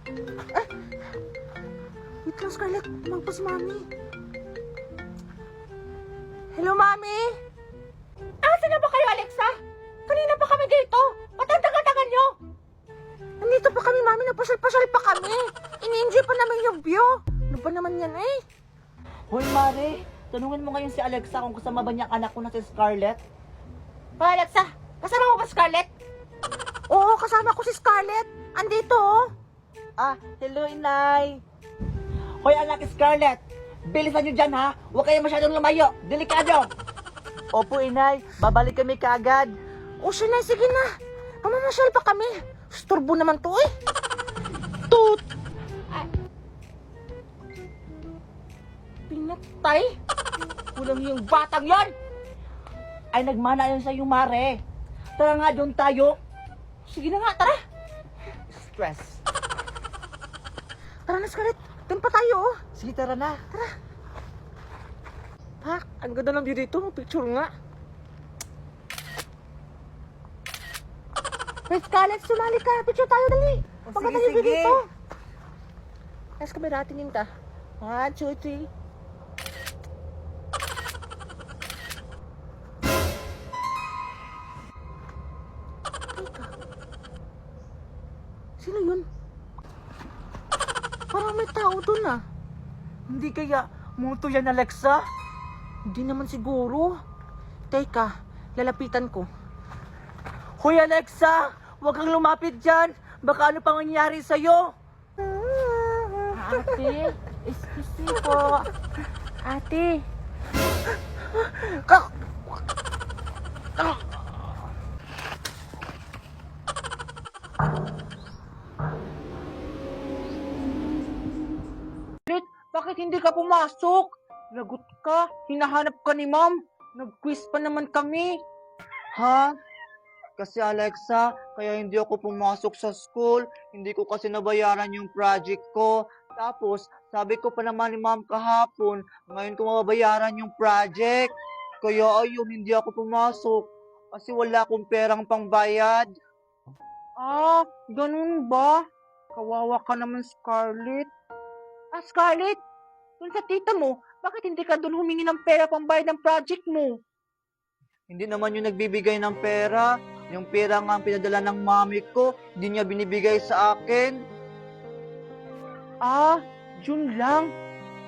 Eh, wait lang, Scarlett. Tumawag pa si Mami. Hello, Mami? Asan na ba kayo, Alexa? Kanina pa kami dito. Ba't ang tagal-tagal nyo? Nandito pa kami, Mami. Napasyal-pasyal pa kami. Ini-enjoy pa namin yung view. Ano ba naman yan, eh? Hoy, Mare, tanungin mo ngayon si Alexa kung kasama ba niya ang anak ko na si Scarlett. Pa, Alexa, kasama mo ba Scarlett? Oo, kasama ko si Scarlett. Andito, oh. Ah, hello, Inay. Hoy, anak Scarlett, bilisan niyo dyan, ha? Huwag kayo masyadong lumayo. Delikado. Opo, Inay. Babalik kami kaagad. O siya na, sige na. Mamamasyal pa kami. Storbo naman to, eh. Tut! Ay. Pinatay? Walang yung batang yan! Ay, nagmana yun sa'yo, Mare. Tara nga, doon tayo. Sige na nga, tara. Stress. Tara na, Scarlett. Doon pa tayo, oh. Sige, tara na. Pak, ang ganda ng view dito. Picture nga. Wait, Scarlett, sumali ka. Picture tayo, dali. Oh, Pagkata sige, yung view sige. dito. Yes, kamera, tingin ka. 1, 2, 3. Teka. Sino yun? Parang may tao dun, ah. Hindi kaya multo yan, Alexa? Hindi naman siguro. Teka, lalapitan ko. Hoy, Alexa! Huwag kang lumapit dyan. Baka ano pang mangyari sa'yo? Ate, excuse me po. Ate. Kak! Bakit hindi ka pumasok? Lagot ka. Hinahanap ka ni ma'am. Nag-quiz pa naman kami. Ha? Kasi Alexa, kaya hindi ako pumasok sa school. Hindi ko kasi nabayaran yung project ko. Tapos, sabi ko pa naman ni ma'am kahapon, ngayon ko mababayaran yung project. Kaya ayun, hindi ako pumasok. Kasi wala akong perang pangbayad. Ah, ganun ba? Kawawa ka naman, Scarlett. Ah, Scarlett, dun sa tita mo, bakit hindi ka dun humingi ng pera pambayad ng project mo? Hindi naman yung nagbibigay ng pera. Yung pera nga ang pinadala ng mami ko, hindi niya binibigay sa akin. Ah, yun lang.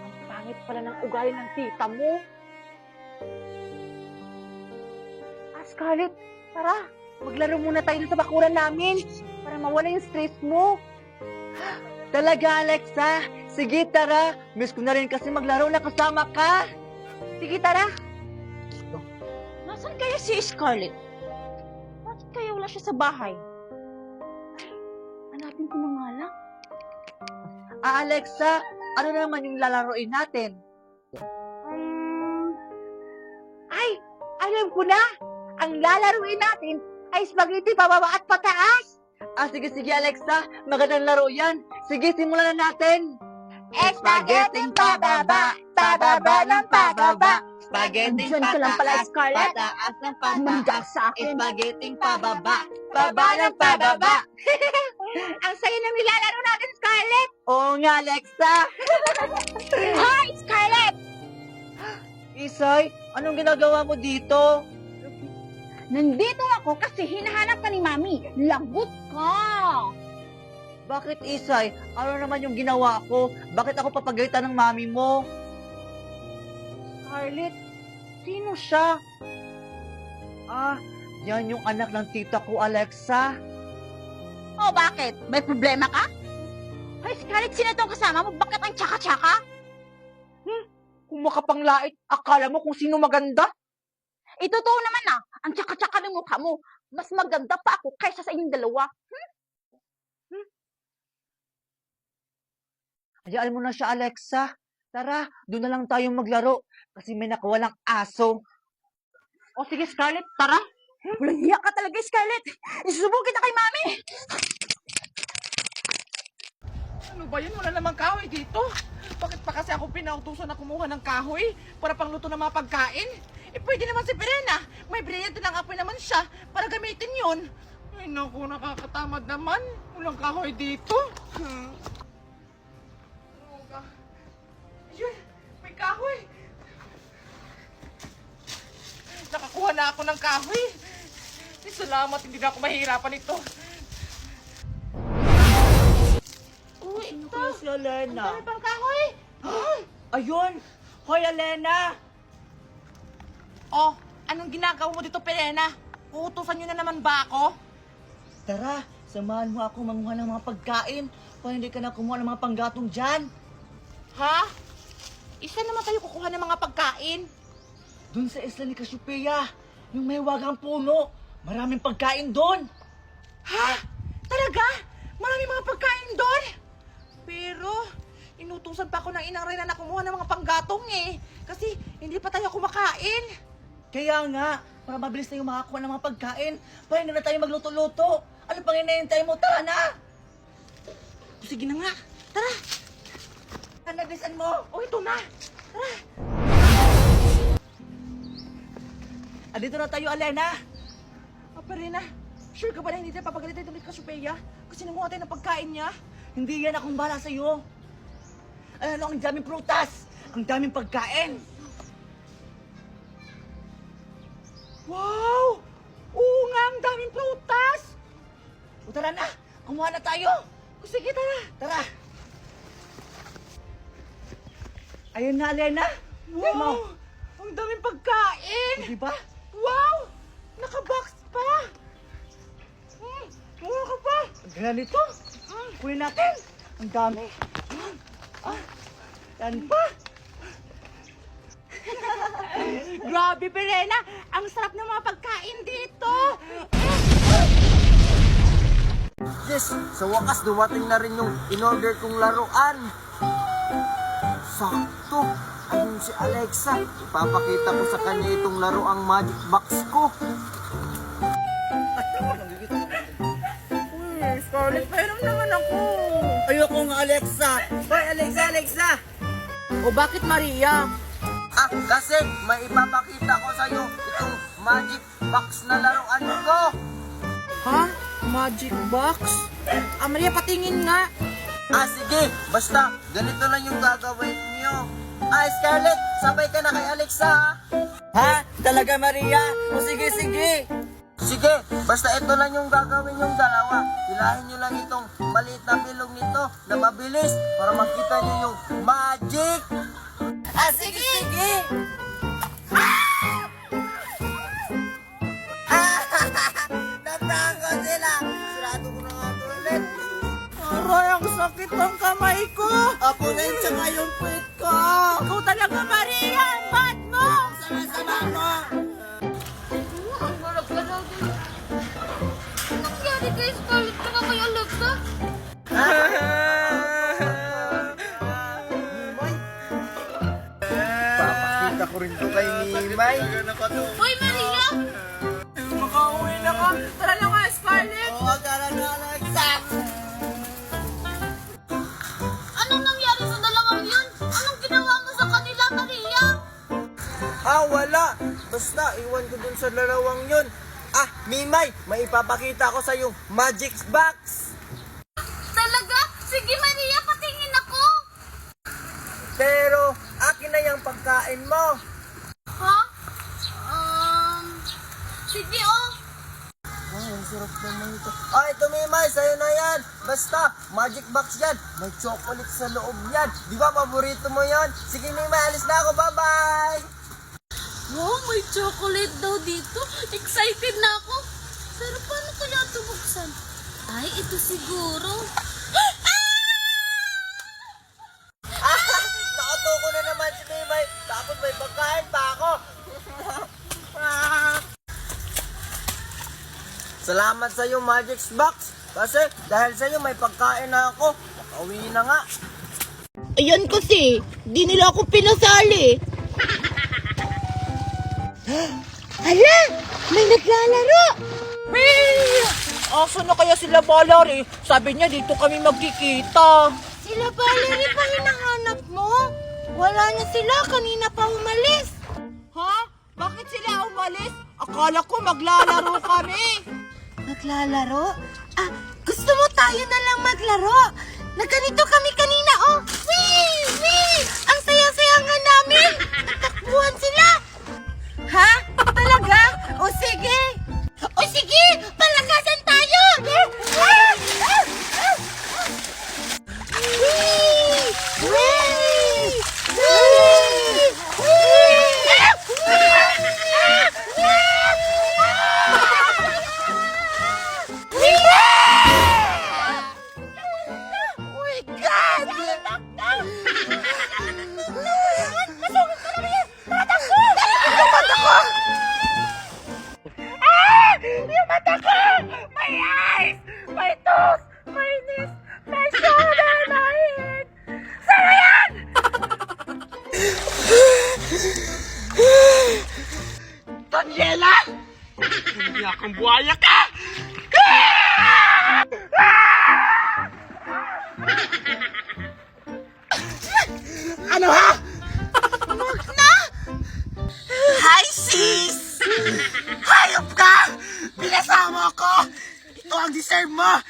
Ang pangit pala ng ugali ng tita mo. Ah, Scarlett, tara. Maglaro muna tayo sa bakuran namin para mawala yung stress mo. Talaga, Alexa? Sige, tara. Miss ko na rin kasi maglaro na kasama ka. Sige, tara. Nasaan kaya si Scarlett? Bakit kaya wala siya sa bahay? Hanapin ko na nga lang. Ah, Alexa, ano naman yung lalaroin natin? Ay, alam ko na. Ang lalaruin natin ay spaghetti pababa at pataas. Ah, sige, Alexa. Magandang laro yan. Sige, simulan na natin. Spaghetti pababa, pababa ng pababa. Spaghetti Andyan ka lang pala, Scarlett. pataas ng Manda sa akin. Spaghetti pababa, baba ng pababa. Ang saya ng nilalaro natin, Scarlett. Oo nga, Alexa. Hi, Scarlett! Isay, anong ginagawa mo dito? Nandito ako kasi hinahanap ka ni Mami. Lagot ka! Bakit, Isay? Ano naman yung ginawa ko? Bakit ako papagalitan ng mami mo? Scarlett, sino siya? Ah, yan yung anak ng tita ko, Alexa. Oh, bakit? May problema ka? Ay, Scarlett, sino tong kasama mo? Bakit ang tsaka-tsaka? Kung makapanglait, akala mo kung sino maganda? Totoo naman ang tsaka-tsaka ng mukha mo. Mas maganda pa ako kaysa sa inyong dalawa. Hayaan mo na siya, Alexa. Tara, doon na lang tayo maglaro. Kasi may nakawalang aso. O sige, Scarlett, tara. Walang hiya ka talaga, Scarlett. Isusubo kita kay Mami. Ano ba yun? Wala namang kahoy dito. Bakit pa kasi ako pinautusan na kumuha ng kahoy para pangluto ng mga pagkain? Eh, pwede naman si Perena. May brilliant lang apoy naman siya para gamitin yun. Ay, naku, nakakatamad naman. Walang kahoy dito. ako ng kahoy. Salamat, hindi na ako mahirapan ito. Uy, Ano ito. kaya si Alena? Ang dami pang kahoy. Ayun! Hoy, Alena! Oh, anong ginagawa mo dito, Perena? Uutusan nyo na naman ba ako? Tara, samahan mo ako manguha ng mga pagkain para hindi ka na kumuha ng mga panggatong dyan. Ha? Isa naman tayo kukuha ng mga pagkain. Doon sa isla ni Cassiopeia, yung may wagang puno. Maraming pagkain doon. Ha? Talaga? Maraming mga pagkain doon? Pero, inutusan pa ako ng inang Reyna na kumuha ng mga panggatong eh. Kasi hindi pa tayo kumakain. Kaya nga, para mabilis tayong makakuha ng mga pagkain, para hindi na tayo magluto-luto. Ano pang hinahintay mo? Tara na! Sige na nga. Tara. Ano bilisan mo? O, ito na. Tara. Andito na tayo, Alena. Perena, sure ka ba na hindi tayo papagalitan ulit kay Cassiopeia? Kasi nanguha tayo ng pagkain niya. Hindi yan akong bala sa'yo. Ano, ang daming prutas. Ang daming pagkain. Wow! Oo nga, ang daming prutas! O tara na, kumuha na tayo. O, sige, tara. Tara. Ayun na, Alena. Wow! Ang daming pagkain! Di ba? Wow! Nakabox pa! Mukha ka pa! Ang ganito. Kunin natin. Ang dami. Yan pa. Grabe, Perena! Ang sarap ng mga pagkain dito! Yes, sa wakas dumating na rin yung in-order kong laruan. Sakto. Ayun si Alexa. Ipapakita ko sa kanya itong laruang magic box ko. Uy, Scarlett, painom naman ako! Ayoko nga, Alexa. Hoy, Alexa! O bakit, Maria? Ah, kasi may ipapakita ko sa'yo itong magic box na laruan ko. Ha? Magic box? Maria, patingin nga! Ah, sige. Basta, ganito lang yung gagawin niyo. Ah, Scarlett, sabay ka na kay Alexa, ha? Ha? Talaga, Maria? O sige, sige. Sige, basta ito lang yung gagawin yung dalawa. Hilahin nyo lang itong maliit na bilog nito na mabilis para makita nyo yung magic. Ah, sige, sige. Naprango sila. Sirado ko na nga ito ulit. Aray, ang sakit ng kamay ko! Ako na yung tsaka yung puwit ko. Ikaw talaga, Maria! Ang bad mo! Sama-sama mo. Nangyari kay Scarlett ka kay Alexa? Papakita ko rin to kay Mimay. Hoy, Maria! Makauwi na ka! Tara na nga, Scarlett! Oo, tara na, Alexa. Anong nangyari sa dalawang yun? Anong ginawa mo sa kanila, Maria? Ah, wala. Basta, iwan ko dun sa larawang yun. Ah, Mimay, may ipapakita ko sa yung magic box. Talaga? Sige, Maria, patingin ako! Pero, akin na yung pagkain mo. Ha? Sige, oh! Ay, ang sarap naman ito. Ah, ito Mimay, sa'yo na yan. Basta, magic box yan. May chocolate sa loob yan. Di ba, paborito mo yan? Sige Mimay, alis na ako. Bye-bye! Wow, may chocolate daw dito. Excited na ako. Pero paano kaya ito buksan? Ay, ito siguro. Nakatuko na naman si Mimay. Tapos may pagkain pa ako. Salamat sa iyo, Magic Box. Kasi dahil sa iyo may pagkain na ako. Nakauwi na nga. Ayan kasi, di nila ako pinasali. Hala, may naglalaro. Asa na kaya sila Valerie? Sabi niya dito kami magkikita. Sila Valerie pa hinahanap mo? Wala na sila, kanina pa umalis. Ha? Bakit sila umalis? Akala ko maglalaro kami. Maglalaro? Ah, gusto mo tayo na lang maglaro? Nagganito kami kanina, oh. Wee! Wee! Ang saya-saya nga namin. Takbuhan sila. Ha? Talaga? O Alak na! Masungit ka naman yan! Tatakbo! Yung mata ko! Ah! Yung mata ko! May eyes! May toes! May knees! May shoulder! May head! Saan yan? Daniela! Hindi akong buhaya ka! Ano ha? Wag na! Hi, sis! Hayop ka! Binasa mo ako! Ito ang deserve mo!